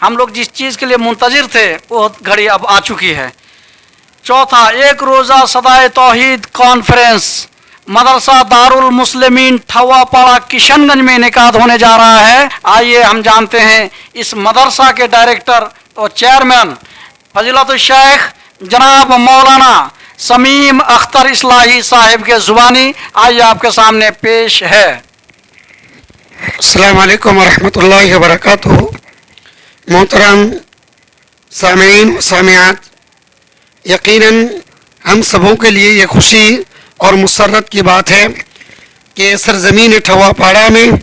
हम लोग जिस चीज़ के लिए मुंतजिर थे वो घड़ी अब आ चुकी है। चौथा, एक रोज़ा सदाए तौहीद कॉन्फ्रेंस मदरसा दारुल मुस्लिमीन ठवापाड़ा किशनगंज में इनेकाद होने जा रहा है। आइए हम जानते हैं इस मदरसा के डायरेक्टर और चेयरमैन फजीलत शेख जनाब मौलाना समीम अख्तर इस्लाही साहिब के ज़ुबानी आइए आपके सामने पेश है। अस्सलामु अलैकुम वरहमतुल्लाहि वबरकातुहू। मोहतरम सामीन व सामियात, यकीनन हम सबों के लिए ये खुशी और मुसर्रत की बात है कि सरज़मीन ठवापाड़ा में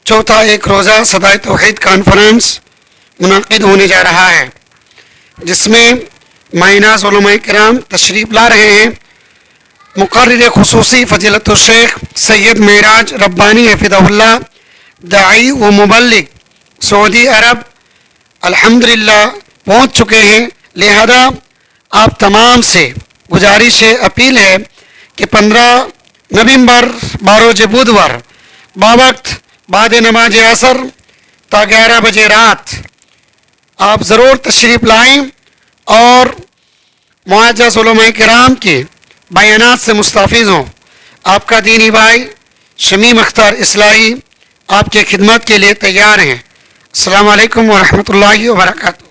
चौथा एक रोज़ा सदाए तौहीद कॉन्फ्रेंस मुनाकिद होने जा रहा है, जिसमें माइनाज़ उलमाए किराम तशरीफ़ ला रहे हैं। मुक़र्रिर खुसूसी फ़ज़ीलत शेख सैयद मेराज रब्बानी हफ़िज़हुल्लाह दाई व मुबल्लिग सऊदी अरब अल्हम्दुलिल्लाह पहुँच चुके हैं। लिहाजा आप तमाम से गुजारिश है, अपील है कि 15 नवंबर 12 बुधवार बावक्त बाद नमाज असर ता 11 बजे रात आप ज़रूर तशरीफ़ लाएँ और मुअज़्ज़ज़ उलमाए किराम के बयानात से मुस्तफ़िज़ हों। आपका दीनी भाई शमीम अख्तर इस्लाही आपके खिदमत के लिए तैयार हैं। अस्सलामु अलैकुम व रहमतुल्लाहि व बरकातुहू।